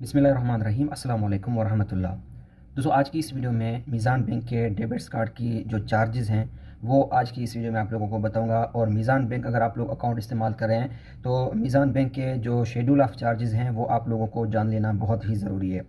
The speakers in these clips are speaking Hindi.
बिस्मिल्लाहिर्रहमानिर्रहीम अस्सलाम वालेकुम वरहमतुल्लाह। दोस्तों, आज की इस वीडियो में मीज़ान बैंक के डेबिट्स कार्ड की जो चार्जेज़ हैं वो आज की इस वीडियो में आप लोगों को बताऊंगा। और मीज़ान बैंक अगर आप लोग अकाउंट इस्तेमाल कर रहे हैं तो मीज़ान बैंक के जो शेड्यूल ऑफ चार्जेज़ हैं वो आप लोगों को जान लेना बहुत ही ज़रूरी है।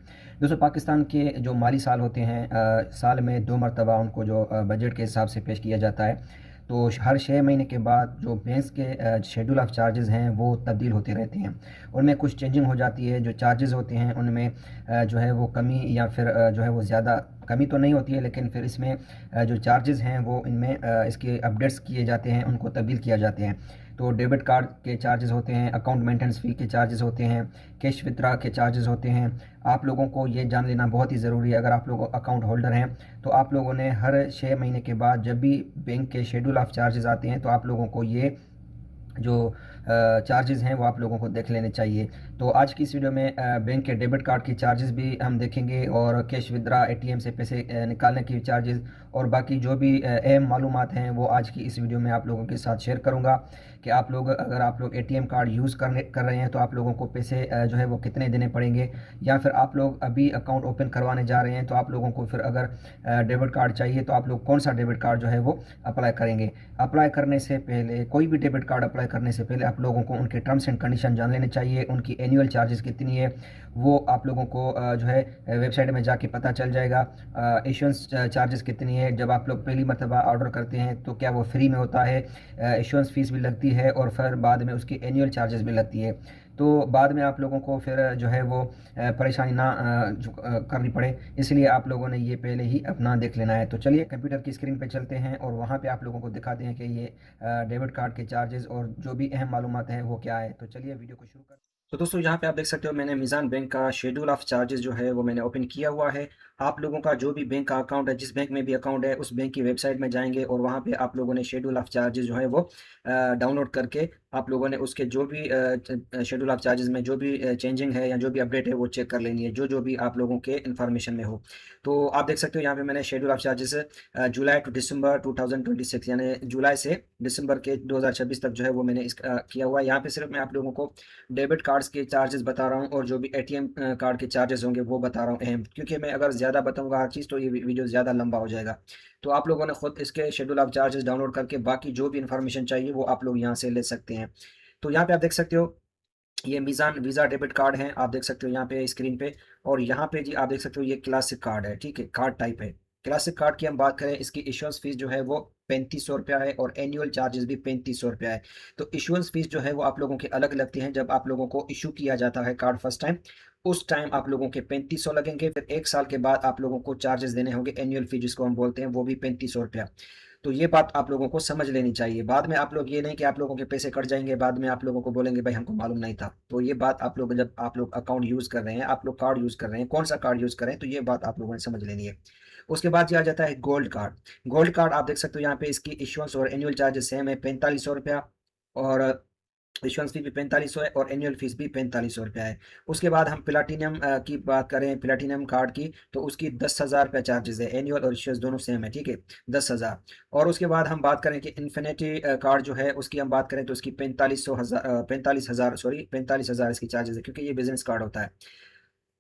दोस्तों, पाकिस्तान के जो माली साल होते हैं, साल में 2 मरतबा उनको जो बजट के हिसाब से पेश किया जाता है। तो हर 6 महीने के बाद जो बैंक के शेड्यूल ऑफ चार्जेज़ हैं वो तब्दील होते रहते हैं। उनमें कुछ चेंजिंग हो जाती है। जो चार्जेज़ होते हैं उनमें जो है वो कमी या फिर जो है वो ज़्यादा कमी तो नहीं होती है, लेकिन फिर इसमें जो चार्जेज़ हैं वो इनमें इसके अपडेट्स किए जाते हैं, उनको तब्दील किया जाते हैं। तो डेबिट कार्ड के चार्जेज़ होते हैं, अकाउंट मेंटेनेंस फ़ी के चार्जेज़ होते हैं, कैश विथड्रॉ के चार्जेज़ होते हैं। आप लोगों को ये जान लेना बहुत ही ज़रूरी है। अगर आप लोग अकाउंट होल्डर हैं तो आप लोगों ने हर 6 महीने के बाद जब भी बैंक के शेड्यूल ऑफ चार्जेज़ आते हैं तो आप लोगों को ये जो चार्जेज़ हैं वो आप लोगों को देख लेने चाहिए। तो आज की इस वीडियो में बैंक के डेबिट कार्ड की चार्जेज़ भी हम देखेंगे, और कैश विथड्रॉ एटीएम से पैसे निकालने की चार्जेज़, और बाकी जो भी अहम मालूमात हैं वो आज की इस वीडियो में आप लोगों के साथ शेयर करूंगा कि आप लोग अगर आप लोग एटीएम कार्ड यूज़ कर रहे हैं तो आप लोगों को पैसे जो है वो कितने देने पड़ेंगे, या फिर आप लोग अभी अकाउंट ओपन करवाने जा रहे हैं तो आप लोगों को फिर अगर डेबिट कार्ड चाहिए तो आप लोग कौन सा डेबिट कार्ड जो है वो अप्लाई करेंगे। अप्लाई करने से पहले, कोई भी डेबिट कार्ड अप्लाई करने से पहले आप लोगों को उनके टर्म्स एंड कंडीशन जान लेने चाहिए। उनकी एनुअल चार्जेस कितनी है वो आप लोगों को जो है वेबसाइट में जाके पता चल जाएगा। इश्योंस चार्जेस कितनी है, जब आप लोग पहली मरतबा ऑर्डर करते हैं तो क्या वो फ्री में होता है, इश्योंस फीस भी लगती है, और फिर बाद में उसकी एनुअल चार्जेस भी लगती है। तो बाद में आप लोगों को फिर जो है वो परेशानी ना करनी पड़े, इसलिए आप लोगों ने ये पहले ही अपना देख लेना है। तो चलिए कंप्यूटर की स्क्रीन पे चलते हैं और वहाँ पे आप लोगों को दिखाते हैं कि ये डेबिट कार्ड के चार्जेस और जो भी अहम मालूमात हैं वो क्या है। तो चलिए वीडियो को शुरू कर। तो दोस्तों, यहाँ पे आप देख सकते हो मैंने मीज़ान बैंक का शेड्यूल ऑफ चार्जेस जो है वो मैंने ओपन किया हुआ है। आप लोगों का जो भी बैंक का अकाउंट है, जिस बैंक में भी अकाउंट है, उस बैंक की वेबसाइट में जाएंगे और वहाँ पे आप लोगों ने शेड्यूल ऑफ चार्जेस जो है वो डाउनलोड करके आप लोगों ने उसके जो भी शेड्यूल ऑफ चार्जेस में जो भी चेंजिंग है या जो भी अपडेट है वो चेक कर लेनी है, जो जो भी आप लोगों के इन्फॉर्मेशन में हो। तो आप देख सकते हो यहाँ पे मैंने शेड्यूल ऑफ चार्जेस जुलाई टू दिसंबर 2026 यानी जुलाई से दिसंबर के 2026 तक जो है वो मैंने किया हुआ है। यहाँ पे सिर्फ मैं आप लोगों को डेबिट कार्ड्स के चार्जेस बता रहा हूँ और जो भी एटीएम कार्ड के चार्जेस होंगे वो बता रहा हूँ अहम, क्योंकि मैं अगर ज़्यादा बताऊँगा हर चीज़ तो ये वीडियो ज़्यादा लंबा हो जाएगा। तो आप लोगों ने खुद इसके शेड्यूल ऑफ चार्जेस डाउनलोड करके बाकी जो भी इन्फॉर्मेशन चाहिए वो आप लोग यहाँ से ले सकते हैं। तो यहाँ पे आप देख सकते हो ये मीज़ान वीज़ा डेबिट कार्ड है, आप देख सकते हो यहाँ पे स्क्रीन पे। और यहाँ पे जी आप देख सकते हो ये क्लासिक कार्ड है, ठीक है, कार्ड टाइप है। क्लासिक कार्ड की हम बात करें, इसकी इश्यूएंस फीस जो है वो 3500 रुपया है और एनुअल चार्जेस भी 3500 रुपया है। तो इश्यूएंस फीस जो है वो आप लोगों के अलग लगती हैं। जब आप लोगों को इशू किया जाता है कार्ड फर्स्ट टाइम, उस टाइम आप लोगों के 3500 लगेंगे। फिर 1 साल के बाद आप लोगों को चार्जेस देने होंगे, एनुअल फी जिसको हम बोलते हैं, वो भी 3500 रुपया। तो ये बात आप लोगों को समझ लेनी चाहिए। बाद में आप लोग ये नहीं कि आप लोगों के पैसे कट जाएंगे, बाद में आप लोगों को बोलेंगे भाई हमको मालूम नहीं था। तो ये बात आप लोग, जब आप लोग अकाउंट यूज़ कर रहे हैं, आप लोग कार्ड यूज़ कर रहे हैं, कौन सा कार्ड यूज़ कर रहे हैं, तो ये बात आप लोगों ने समझ लेनी है। उसके बाद ये आ जाता है गोल्ड कार्ड। गोल्ड कार्ड आप देख सकते हो यहाँ पे इसकी इश्यूएंस और एनुअल चार्जेस सेम है, 4500 रुपया। और इश्यूएंस फी भी 4500 है और एनुअल फीस भी 4500 रुपया है। उसके बाद हम प्लाटीनियम की बात करें, प्लाटीनियम कार्ड की, तो उसकी 10,000 रुपया चार्जेस है, एनुअल और इश्यूएंस दोनों सेम है, ठीक है, 10,000। और उसके बाद हम बात करें कि इन्फिनिटी कार्ड जो है उसकी हम बात करें तो उसकी 45,000 इसकी चार्जेस है, क्योंकि ये बिजनेस कार्ड होता है।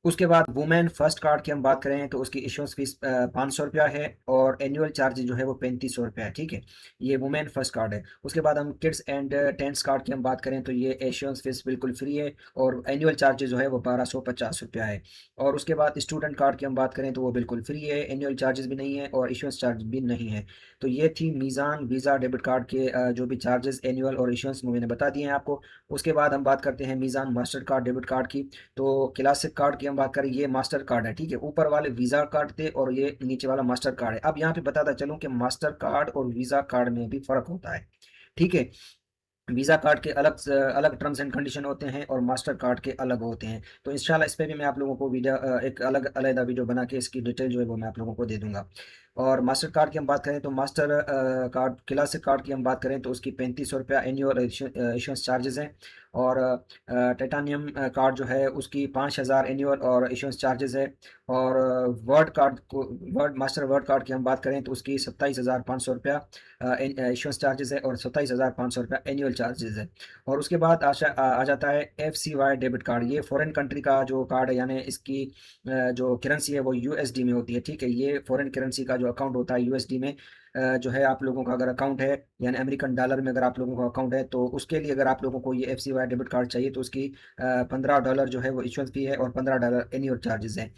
उसके बाद वुमेन फर्स्ट कार्ड की हम बात करें तो उसकी इश्यूएंस फीस 500 रुपया है और एनुअल चार्ज जो है वो 3500 रुपया है, ठीक है, ये वुमेन फर्स्ट कार्ड है। उसके बाद हम किड्स एंड टेंस कार्ड की हम बात करें तो ये इश्यूएंस फीस बिल्कुल फ्री है और एनुअल चार्ज जो है वो 1250 रुपया है। और उसके बाद स्टूडेंट कार्ड की हम बात करें तो वो बिल्कुल फ्री है, एनुअल चार्जेस भी नहीं है और इश्यूएंस चार्ज भी नहीं है। तो ये थी मीज़ान वीज़ा डेबिट कार्ड के जो भी चार्जेस एनुअल और इश्यूएंस मैंने बता दिए हैं आपको। उसके बाद हम बात करते हैं मीज़ान मास्टर कार्ड डेबिट कार्ड की। तो क्लासिक कार्ड की हम बात करें, ये मास्टर कार्ड है, ठीक है, ऊपर वाले वीज़ा कार्ड थे और ये नीचे वाला मास्टर कार्ड है। अब यहाँ पे बताता चलूँ कि मास्टर कार्ड और वीज़ा कार्ड में भी फ़र्क होता है, ठीक है। वीज़ा कार्ड के अलग अलग टर्म्स एंड कंडीशन होते हैं और मास्टर कार्ड के अलग होते हैं। तो इंशाल्लाह इस पे भी मैं आप लोगों को वीडियो एक अलग अलग वीडियो बना के इसकी डिटेल जो है वो मैं आप लोगों को दे दूंगा। और मास्टर कार्ड की हम बात करें तो मास्टर कार्ड क्लासिक कार्ड की हम बात करें तो उसकी 3500 रुपया एनुअल इशुएंस चार्जेस हैं। और टाइटानियम कार्ड जो है उसकी 5000 एनुअल और इशुएंस चार्जेस है। और वर्ड कार्ड को मास्टर वर्ड कार्ड की हम बात करें तो उसकी 27,500 रुपया इशुएंस चार्जेस है और 27,500 रुपया एनुअल चार्जेस है। और उसके बाद आ जाता है FCY डेबिट कार्ड। ये फॉरेन कंट्री का जो कार्ड है, यानी इसकी जो करेंसी है वो USD में होती है। ठीक है, ये फॉरेन करेंसी का जो अकाउंट होता है USD में जो है, आप लोगों का अगर अकाउंट है यानी अमेरिकन डॉलर में अगर आप लोगों का अकाउंट है तो उसके लिए अगर आप लोगों को ये FCY डेबिट कार्ड चाहिए तो उसकी $15 जो है वो इशुएंस फी है और $15 एनुअल चार्जेस है।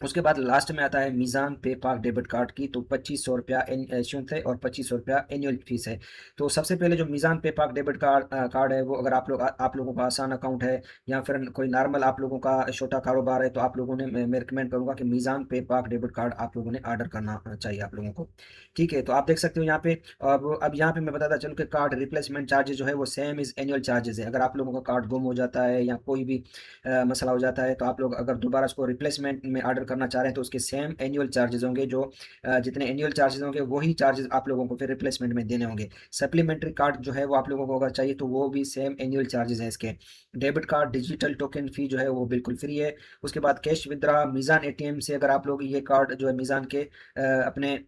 उसके बाद लास्ट में आता है मीज़ान पे पाक डेबिट कार्ड की, तो 2500 रुपया इशुएंस है और 2500 रुपया एनुअल फीस है। तो सबसे पहले जो मीज़ान पे पाक डेबिट कार्ड है वो अगर आप लोगों का आसान अकाउंट है या फिर कोई नॉर्मल आप लोगों का छोटा कारोबार है तो आप लोगों ने मैं रिकमेंड करूंगा कि मीज़ान पे पाक डेबिट कार्ड आप लोगों ने ऑर्डर करना चाहिए आप लोगों को। ठीक है, तो आप देख सकते हो यहाँ पे। अब यहाँ पे मैं बताता चलूँ कि कार्ड रिप्लेसमेंट चार्जेस जो है वो सेम इज एनुअल चार्जेस है। अगर आप लोगों का कार्ड गुम हो जाता है या कोई भी मसला हो जाता है तो आप लोग अगर दोबारा उसको रिप्लेसमेंट में ऑर्डर करना चाह रहे हैं तो उसके सेम एनुअल चार्जेस होंगे। जो जितने एनुअल चार्जेस होंगे वही चार्जेस आप लोगों को फिर रिप्लेसमेंट में देने होंगे। सप्लीमेंट्री कार्ड जो है वो आप लोगों को अगर चाहिए तो वो भी सेम एनुअल चार्जेस हैं इसके। डेबिट कार्ड डिजिटल टोकन फी जो है वो बिल्कुल फ्री है। उसके बाद कैश विदड्रा मीज़ान ATM से अगर आप लोग ये कार्ड जो है मीज़ान के अपने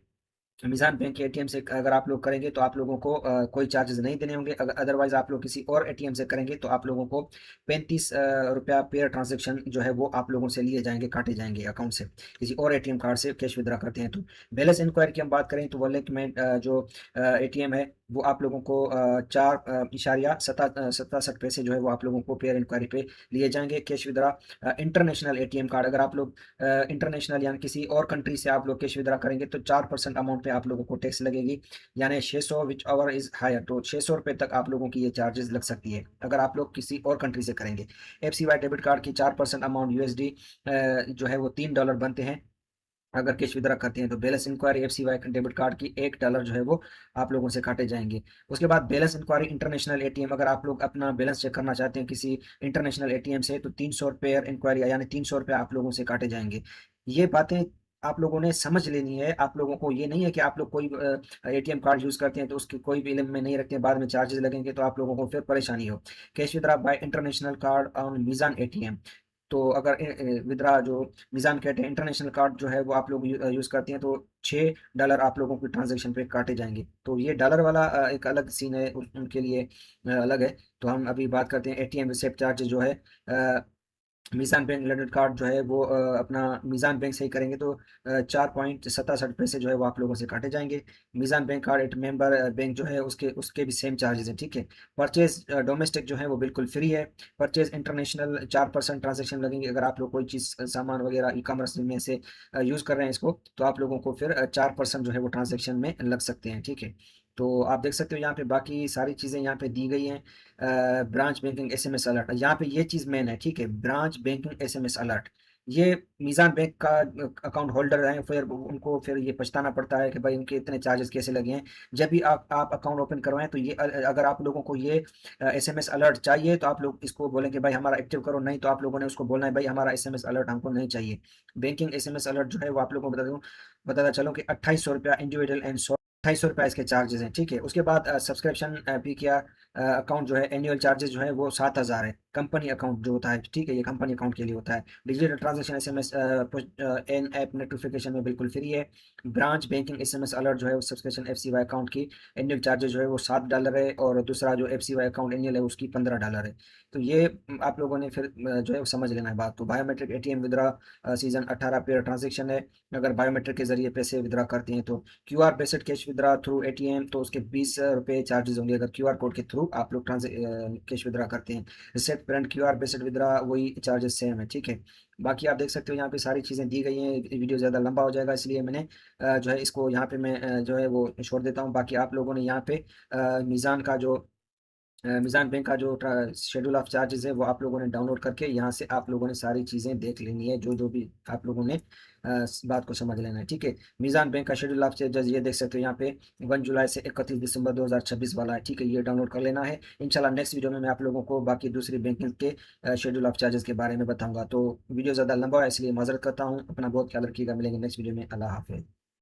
मीज़ान बैंक के ATM से अगर आप लोग करेंगे तो आप लोगों को कोई चार्जेस नहीं देने होंगे। अगर अदरवाइज आप लोग किसी और ATM से करेंगे तो आप लोगों को 35 रुपया पेयर ट्रांजेक्शन जो है वो आप लोगों से लिए जाएंगे, काटे जाएंगे अकाउंट से, किसी और ATM कार्ड से कैश विड्रा करते हैं तो। बैलेंस इंक्वायरी की हम बात करें तो वॉलेट में जो ATM है वो आप लोगों को 4.67 पैसे जो है वो आप लोगों को पेयर इंक्वायरी पे लिए जाएंगे cash withdraw. International ATM card अगर आप लोग इंटरनेशनल यानी किसी और कंट्री से आप लोग कैश विड्रा करेंगे तो 4% अमाउंट पे आप लोगों को टैक्स लगेगी, यानी 600 विच ओवर इज हायर, तो 600 रुपये तक आप लोगों की ये चार्जेस लग सकती है अगर आप लोग किसी और कंट्री से करेंगे। FCY डेबिट कार्ड की 4% अमाउंट USD जो है वो $3 बनते हैं अगर कैश विड्रा करते हैं तो। Balance inquiry FCY debit card की $1 जो है वो आप लोगों से काटे जाएंगे। उसके बाद बैलेंस इंक्वायरी इंटरनेशनल ATM, अगर आप लोग अपना बैलेंस चेक करना चाहते हैं किसी इंटरनेशनल ATM से तो 300 रुपये इंक्वायरी यानी 300 रुपये आप लोगों से काटे जाएंगे। ये बातें आप लोगों ने समझ लेनी है। आप लोगों को ये नहीं है कि आप लोग कोई ATM कार्ड यूज करते हैं तो उसकी कोई भी इल्म में नहीं रखते हैं, बाद में चार्जेस लगेंगे तो आप लोगों को फिर परेशानी हो। Cash withdraw by international card on Meezan ATM, तो अगर विद्रा जो मीज़ान कहते हैं इंटरनेशनल कार्ड जो है वो आप लोग यूज़ करते हैं तो $6 आप लोगों की ट्रांजेक्शन पे काटे जाएंगे। तो ये डॉलर वाला एक अलग सीन है, उनके लिए अलग है। तो हम अभी बात करते हैं ATM रिसेप्ट चार्ज जो है मीज़ान बैंक क्रेडिट कार्ड जो है वो अपना मीज़ान बैंक से ही करेंगे तो 4.67 पैसे जो है वो आप लोगों से काटे जाएंगे। Meezan bank card at member bank जो है उसके उसके भी सेम चार्जेस हैं। ठीक है, परचेज डोमेस्टिक जो है वो बिल्कुल फ्री है। परचेज इंटरनेशनल 4% ट्रांजेक्शन लगेंगे। अगर आप लोग कोई चीज़ सामान वगैरह ई-कॉमर्स में से यूज़ कर रहे हैं इसको तो आप लोगों को फिर 4% जो है वो ट्रांजेक्शन में लग सकते हैं। ठीक है, तो आप देख सकते हो यहाँ पे बाकी सारी चीज़ें यहाँ पे दी गई हैं। ब्रांच बैंकिंग SMS अलर्ट, यहाँ पे ये चीज़ मेन है। ठीक है, ब्रांच बैंकिंग SMS अलर्ट, ये मीज़ान बैंक का अकाउंट होल्डर हैं फिर उनको फिर ये पछताना पड़ता है कि भाई उनके इतने चार्जेस कैसे लगे हैं। जब भी आप अकाउंट ओपन करवाएं तो ये अगर आप लोगों को ये SMS अलर्ट चाहिए तो आप लोग इसको बोलें कि भाई हमारा एक्टिव करो, नहीं तो आप लोगों ने उसको बोलना है भाई हमारा SMS अलर्ट हमको नहीं चाहिए। बैंकिंग SMS अलर्ट जो है वो आप लोगों को बताता चलो कि 2800 रुपया इंडिविजुअल एंड 2800 रुपया इसके चार्जेस हैं। ठीक है, उसके बाद सब्सक्रिप्शन फी किया अकाउंट जो है एनुअल चार्जेस जो है वो 7000 है। कंपनी अकाउंट जो होता है, ठीक है, ये कंपनी अकाउंट के लिए होता है। Digital transaction SMS and app notification में बिल्कुल फ्री है। ब्रांच बैंकिंग SMS अलर्ट जो है वो सब्सक्रिप्शन FCY अकाउंट की एनुअल चार्जेस जो है वो $7 है और दूसरा जो FCY अकाउंट एनुअल है उसकी $15 है। तो ये आप लोगों ने फिर जो है वो समझ लेना है बात। तो बायोमेट्रिक ATM विद्रा सीजन 18 पेयर ट्रांजेक्शन है। अगर बायोमेट्रिक के जरिए पैसे विद्रा करते हैं तो QR based cash withdraw through ATM तो उसके ₹20 चार्जेस होंगे अगर QR कोड के थ्रू आप लोग कैश विद्रा करते हैं। Reset print QR based withdraw वही चार्जेस सेम है। ठीक है, बाकी आप देख सकते हो यहाँ पे सारी चीज़ें दी गई हैं। वीडियो ज़्यादा लंबा हो जाएगा इसलिए मैंने जो है इसको यहाँ पे मैं जो है वो छोड़ देता हूँ। बाकी आप लोगों ने यहाँ पे मीज़ान का जो मीज़ान बैंक का जो शेड्यूल ऑफ चार्जेस है वो आप लोगों ने डाउनलोड करके यहाँ से आप लोगों ने सारी चीज़ें देख लेनी है, जो जो भी आप लोगों ने बात को समझ लेना है। ठीक है, मीज़ान बैंक का शेड्यूल ऑफ चार्जेस ये देख सकते हो यहाँ पे 1 जुलाई से 31 दिसंबर 2026 वाला है। ठीक है, ये डाउनलोड कर लेना है। इंशाल्लाह नेक्स्ट वीडियो में मैं आप लोगों को बाकी दूसरी बैंकिंग के शेड्यूल ऑफ चार्जेस के बारे में बताऊँगा। तो वीडियो ज़्यादा लंबा है इसलिए माजरत करता हूँ। अपना बहुत ख्याल रखिएगा, मिलेंगे नेक्स्ट वीडियो में। अल्लाह हाफिज़।